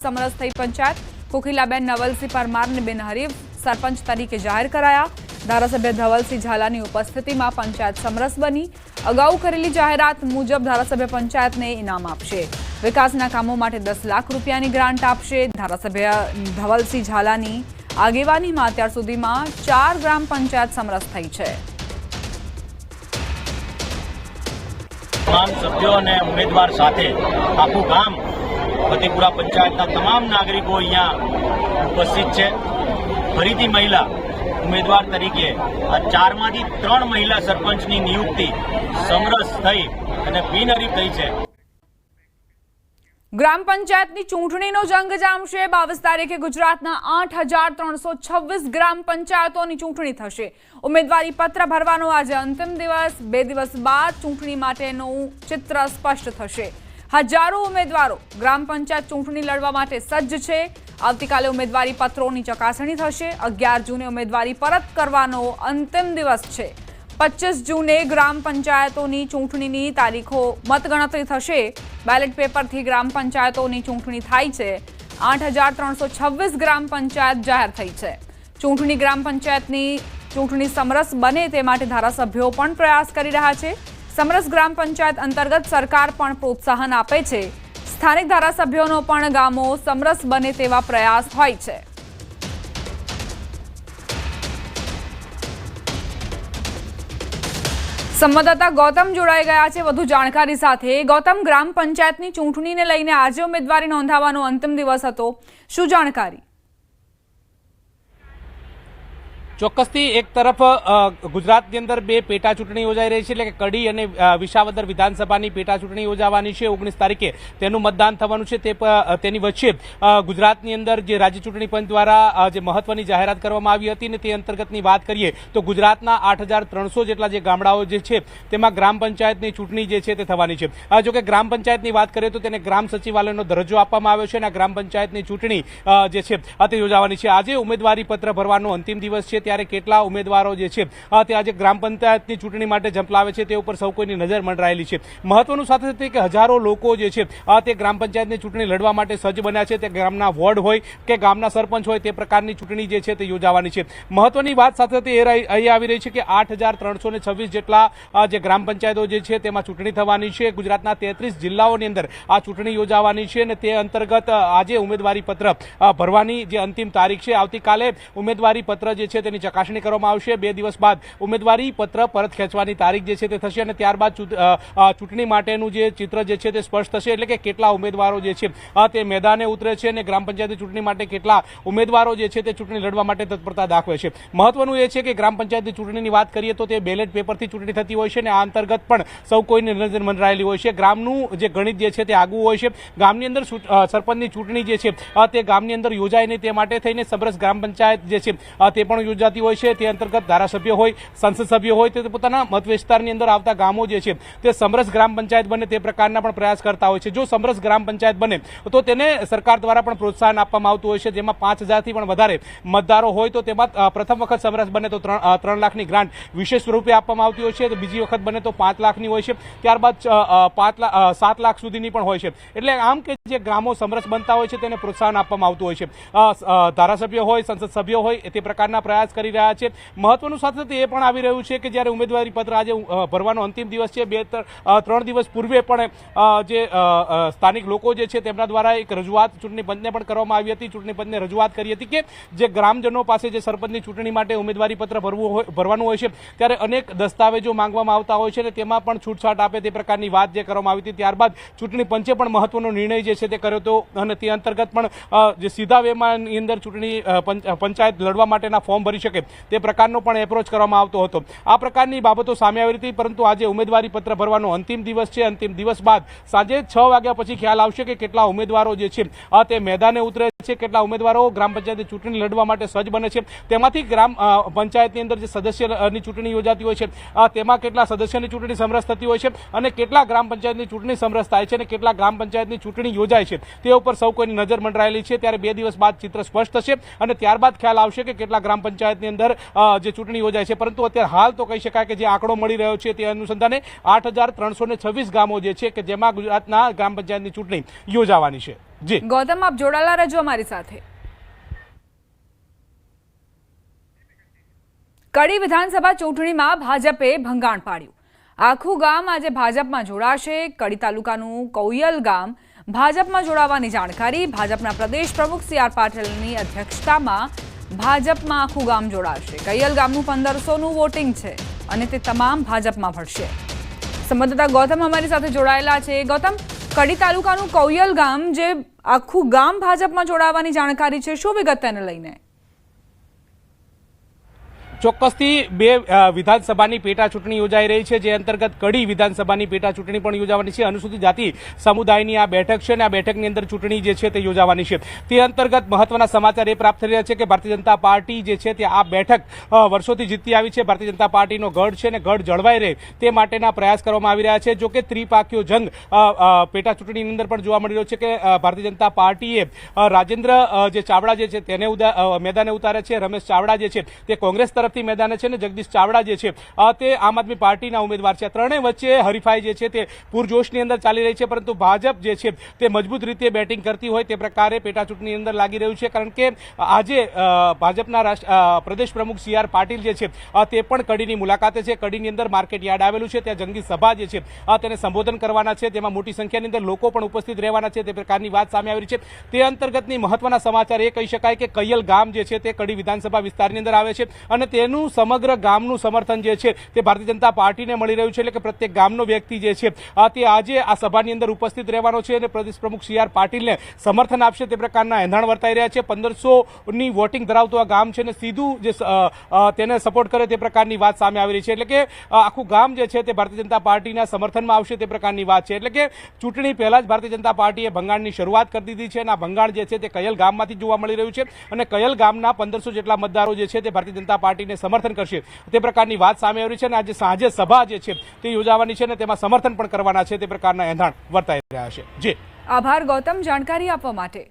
समरस थई पंचायत कोकिलाबेन नवलसिंह परमारने बिनहरीफ सरपंच तरीके जाहिर कराया। धारासभ्य धवलसिंह झालानी उपस्थितिमां पंचायत समरस बनी। अगाऊ करेली जाहेरात मुजब धारासभ्य पंचायतने इनाम आपशे। विकासना कामों माटे 10 लाख रूपियानी ग्रांट आपशे। धारासभ्य धवलसिंह झालानी आगेवानीमां अत्यार सुधीमां 4 ग्राम पंचायत समरस थई छे। तमाम सभ्यों ने उम्मीदवार साथे आखू गाम फतेपुरा पंचायतना तमाम नागरिको अहींया उपस्थित है। फरीथी महिला उम्मीदवार तरीके आ 4 मांथी 3 महिला सरपंचनी नियुक्ति समरस थई अने बिनहरीफ थई छे। ग्राम पंचायतनी चूंटણીનો જંગ જામશે। 22 તારીખે ગુજરાતના 8326 ગ્રામ પંચાયતોની ચૂંટણી થશે। ઉમેદવારી પત્ર ભરવાનો આજે અંતિમ દિવસ। 2 દિવસ બાદ ચૂંટણી માટેનું ચિત્ર સ્પષ્ટ થશે। હજારો ઉમેદવારો ગ્રામ પંચાયત ચૂંટણી લડવા માટે સજ્જ છે। આવતીકાલે ઉમેદવારી પત્રોની ચકાસણી થશે। 11 જૂને ઉમેદવારી પરત કરવાનો અંતિમ દિવસ છે। 25 जूने ग्राम पंचायतोनी चूंटणीनी तारीखो मतगणतरी थशे। बेलेट पेपरथी ग्राम पंचायतोनी चूंटणी थाय छे। 8326 ग्राम पंचायत जाहेर थई छे। चूंटणी ग्राम पंचायतनी चूंटणी समरस बने ते माटे धारासभ्यो पण प्रयास करी रह्या छे। समरस ग्राम पंचायत अंतर्गत सरकार पण प्रोत्साहन आपे छे। स्थानिक धारासभ्योनो पण गामो समरस बने तेवा प्रयास होय छे। संवाददाता गौतम जोड़ाई गया है વધુ જાણકારી સાથે। गौतम, ग्राम पंचायतनी चूंटणीने लईने आज उम्मीदवारी नोंधावવાનો अंतिम दिवस हतो, शुं जाणकारी? ચોક્કસથી એક તરફ ગુજરાતની અંદર 2 પેટા ચૂંટણી યોજાઈ રહી છે, એટલે કે કડી અને વિસાવદર વિધાનસભાની પેટા ચૂંટણી યોજાવાની છે। 19 તારીખે તેનું મતદાન થવાનું છે। તેની વચ્ચે ગુજરાતની અંદર જે રાજ્ય ચૂંટણી પંચ દ્વારા જે મહત્વની જાહેરાત કરવામાં આવી હતી ને તે અંતર્ગતની વાત કરીએ તો ગુજરાતના 8300 જેટલા જે ગામડાઓ જે છે તેમાં ગ્રામ પંચાયતની ચૂંટણી જે છે તે થવાની છે। જો કે ગ્રામ પંચાયતની વાત કરીએ તો તેને ગ્રામ સચિવાલયનો દરજ્જો આપવામાં આવ્યો છે અને આ ગ્રામ પંચાયતની ચૂંટણી જે છે તે યોજાવાની છે। આજે ઉમેદવારી પત્ર ભરવાનો અંતિમ દિવસ છે, ત્યારે કેટલા ઉમેદવારો જે છે તે આજે ગ્રામ પંચાયતની ચૂંટણી માટે ઝંપલાવે છે તે ઉપર સૌ કોઈની નજર મંડરાયેલી છે। મહત્વનું સાથે સાથે કે હજારો લોકો જે છે તે ગ્રામ પંચાયતની ચૂંટણી લડવા માટે સજ્જ બન્યા છે। તે ગામના વોર્ડ હોય કે ગામના સરપંચ હોય તે પ્રકારની ચૂંટણી જે છે તે યોજાવાની છે। મહત્વની વાત સાથે સાથે એ અહીં આવી રહી છે કે 8326 જેટલા જે ગ્રામ પંચાયતો જે છે તેમાં ચૂંટણી થવાની છે। ગુજરાતના 33 જિલ્લાઓની અંદર આ ચૂંટણી યોજાવાની છે અને તે અંતર્ગત આજે ઉમેદવારી પત્ર ભરવાની જે અંતિમ તારીખ છે। આવતીકાલે ઉમેદવારી પત્ર જે છે તેની ચકાસણી કરવામાં આવશે। 2 દિવસ બાદ ઉમેદવારી પત્ર પરત ખેંચવાની તારીખ જે છે તે થશે અને ત્યારબાદ ચૂંટણી માટેનું જે ચિત્ર જે છે તે સ્પષ્ટ થશે, એટલે કે કેટલા ઉમેદવારો જે છે તે મેદાને ઉતરે છે અને ગ્રામ પંચાયતની ચૂંટણી માટે કેટલા ઉમેદવારો જે છે તે ચૂંટણી લડવા માટે તત્પરતા દાખવે છે। મહત્વનું એ છે કે ગ્રામ પંચાયતની ચૂંટણીની વાત કરીએ તો તે બેલેટ પેપરથી ચૂંટણી થતી હોય છે અને આ અંતર્ગત પણ સૌ કોઈની નજર મંડરાયેલી હોય છે। ગ્રામનું જે ગણિત જે છે તે આગવું હોય છે। ગામની અંદર સરપંચની ચૂંટણી જે છે તે ગામની અંદર યોજાય નહીં તે માટે થઈને સમરસ ગ્રામ પંચાયત જે છે તે પણ યોજાતી હોય છે। તે અંતર્ગત ધારાસભ્ય હોય, સંસદ સભ્ય હોય તે પોતાના મત વિસ્તારની અંદર આવતા ગામો જે છે તે સમરસ ગ્રામ પંચાયત બને તે પ્રકારના પણ પ્રયાસ કરતા હોય છે। જો સમરસ ગ્રામ પંચાયત બને તો તેને સરકાર દ્વારા પણ પ્રોત્સાહન આપવામાં આવતું હોય છે, જેમાં 5000 થી પણ વધારે મતદારો હોય તો તેમાં પ્રથમ વખત સમરસ બને તો 3 લાખની ગ્રાન્ટ વિશેષ સ્વરૂપે આપવામાં આવતી હોય છે, તો બીજી વખત બને તો 5 લાખની હોય છે, ત્યારબાદ 7 લાખ સુધીની પણ હોય છે। એટલે આમ કે જે ગ્રામો સમરસ બનતા હોય છે તેને પ્રોત્સાહન આપવામાં આવતું હોય છે। ધારાસભ્ય હોય, સંસદ સભ્ય હોય તે પ્રકારના પ્રયાસ કરી રહ્યા છે। મહત્વનું સાથે સાથે એ પણ આવી રહ્યું છે કે જ્યારે ઉમેદવારી પત્ર આજે ભરવાનો અંતિમ દિવસ છે, 2-3 દિવસ પૂર્વે પણ જે સ્થાનિક લોકો જે છે તેમના દ્વારા એક રજૂઆત ચૂંટણી પંચને પણ કરવામાં આવી હતી। ચૂંટણી પંચને રજૂઆત કરી હતી કે જે ગ્રામજનો પાસે જે સરપંચની ચૂંટણી માટે ઉમેદવારી પત્ર ભરવાનું હોય છે ત્યારે અનેક દસ્તાવેજો માંગવામાં આવતા હોય છે અને તેમાં પણ છૂટછાટ આપે તે પ્રકારની વાત જે કરવામાં આવી હતી। ત્યારબાદ ચૂંટણી પંચે પણ મહત્વનો નિર્ણય જે છે તે કર્યો હતો અને તે અંતર્ગત પણ જે સીધા વેમાંની અંદર ચૂંટણી પંચાયત લડવા માટેના ફોર્મ ભરી શકે તે પ્રકારનો પણ એપ્રોચ કરવામાં આવતો હતો। આ પ્રકારની બાબતો સામે આવી હતી, પરંતુ આજે ઉમેદવારી પત્ર ભરવાનો અંતિમ દિવસ છે। અંતિમ દિવસ બાદ સાંજે 6 વાગ્યા પછી ખ્યાલ આવશે કે કેટલા ઉમેદવારો જે છે તે મેદાને ઉતરે છે, કેટલા ઉમેદવારો ગ્રામ પંચાયતની ચૂંટણી લડવા માટે સજ્જ બને છે। તેમાંથી ગ્રામ પંચાયતની અંદર જે સદસ્યની ચૂંટણી યોજાતી હોય છે તેમાં કેટલા સદસ્યની ચૂંટણી સમરસ થતી હોય છે અને કેટલા ગ્રામ પંચાયતની ચૂંટણી સમરસ થાય છે અને કેટલા ગ્રામ પંચાયતની ચૂંટણી યોજાય છે તે ઉપર સૌ કોઈની નજર મંડરાયેલી છે। ત્યારે 2 દિવસ બાદ ચિત્ર સ્પષ્ટ થશે અને ત્યારબાદ ખ્યાલ આવશે કે કેટલા ગ્રામ પંચાયતની અંદર જે ચૂંટણી યોજાય છે। પરંતુ અત્યારે હાલ તો કહી શકાય કે જે આંકડો મળી રહ્યો છે તે અનુસંધાને 8326 ગામો જે છે કે જેમાં ગુજરાતના ગ્રામ પંચાયતની ચૂંટણી યોજાવાની છે। જી ગૌતમ, આપ જોડાયેલા રહેજો અમારી સાથે. કડી વિધાનસભા ચૂંટણીમાં ભાજપે ભંગાણ પાડ્યું. આખું ગામ આજે ભાજપમાં જોડાશે. કડી તાલુકાનું કૌયલ ગામ ભાજપમાં જોડાવાની જાણકારી. ભાજપના પ્રદેશ પ્રમુખ CR પાટીલની અધ્યક્ષતામાં ભાજપમાં આખું ગામ જોડાશે. કૈયલ ગામનું 1500નું વોટિંગ છે અને તે તમામ ભાજપમાં ભળશે. સંવાદદાતા ગૌતમ અમારી સાથે જોડાયેલા છે. ગૌતમ, કડી તાલુકાનું કૌયલ ગામ જે આખું ગામ ભાજપમાં જોડાવાની જાણકારી છે, શું વિગત તેને લઈને? ચોક્કસથી બે વિધાનસભાની પેટા ચૂંટણી યોજાઈ રહી છે, જે અંતર્ગત કડી વિધાનસભાની પેટા ચૂંટણી પણ યોજાવાની છે. અનુસૂચિત જાતિ સમુદાયની આ બેઠક છે અને આ બેઠકની અંદર ચૂંટણી જે છે તે યોજાવાની છે. તે અંતર્ગત મહત્વના સમાચાર એ પ્રાપ્ત થઈ રહ્યા છે કે ભારતીય જનતા પાર્ટી જે છે તે આ બેઠક વર્ષોથી જીતતી આવી છે. ભારતીય જનતા પાર્ટીનો ગઢ છે અને ગઢ જળવાઈ રહે તે માટેના પ્રયાસ કરવામાં આવી રહ્યા છે. જો કે ત્રિપાખીયો જંગ પેટા ચૂંટણીની અંદર પણ જોવા મળી રહ્યો છે કે ભારતીય જનતા પાર્ટીએ રાજેન્દ્ર જે ચાવડા જે છે તેને મેદાને ઉતાર્યા છે. રમેશ ચાવડા જે છે તે કોંગ્રેસ તરફ મેદાને છે ને જગદીશ ચાવડા જે છે તે આમ આદમી પાર્ટીના ઉમેદવાર છે. ત્રણેય વચ્ચે હરીફાઈ જે છે તે પૂરજોશની અંદર ચાલી રહી છે, પરંતુ ભાજપ જે છે તે મજબૂત રીતે બેટિંગ કરતી હોય તે પ્રકારે પેટા ચૂંટણીની અંદર લાગી રહ્યું છે. કારણ કે આજે ભાજપના પ્રદેશ પ્રમુખ CR પાટીલ જે છે તે પણ કડીની મુલાકાતે છે. કડીની અંદર માર્કેટ યાર્ડ આવેલું છે, ત્યાં જંગી સભા જે છે તેને સંબોધન કરવાના છે. તેમાં મોટી સંખ્યાની અંદર લોકો પણ ઉપસ્થિત રહેવાના છે, તે પ્રકારની વાત સામે આવી રહી છે. તે અંતર્ગતની મહત્વના સમાચાર એ કહી શકાય કે કૈયલ ગામ જે છે તે કડી વિધાનસભા વિસ્તારની અંદર આવે છે અને તેનું સમગ્ર ગામનું સમર્થન જે છે તે ભારતીય જનતા પાર્ટીને મળી રહ્યું છે. એટલે કે પ્રત્યેક ગામનો વ્યક્તિ જે છે તે આજે આ સભાની અંદર ઉપસ્થિત રહેવાનો છે અને પ્રદેશ પ્રમુખ CR પાટીલને સમર્થન આપશે તે પ્રકારના એંધાણ વર્તાઈ રહ્યા છે. 1500ની વોટિંગ ધરાવતું આ ગામ છે અને સીધું જે તેને સપોર્ટ કરે તે પ્રકારની વાત સામે આવી રહી છે. એટલે કે આખું ગામ જે છે તે ભારતીય જનતા પાર્ટીના સમર્થનમાં આવશે તે પ્રકારની વાત છે. એટલે કે ચૂંટણી પહેલા જ ભારતીય જનતા પાર્ટીએ ભંગાણની શરૂઆત કરી દીધી છે અને આ ભંગાણ જે છે તે કૈયલ ગામમાંથી જોવા મળી રહ્યું છે અને કૈયલ ગામના 1500 જેટલા મતદારો જે છે તે ભારતીય જનતા પાર્ટીને સમર્થન કરશે તે પ્રકારની વાત સામે આવી છે. અને આજે સાંજે સભા જે છે તે યોજાવાની છે અને તેમાં સમર્થન પણ કરવાના છે તે પ્રકારના એંધાણ વર્તાઈ રહ્યા છે. જી આભાર ગૌતમ, જાણકારી આપવા માટે.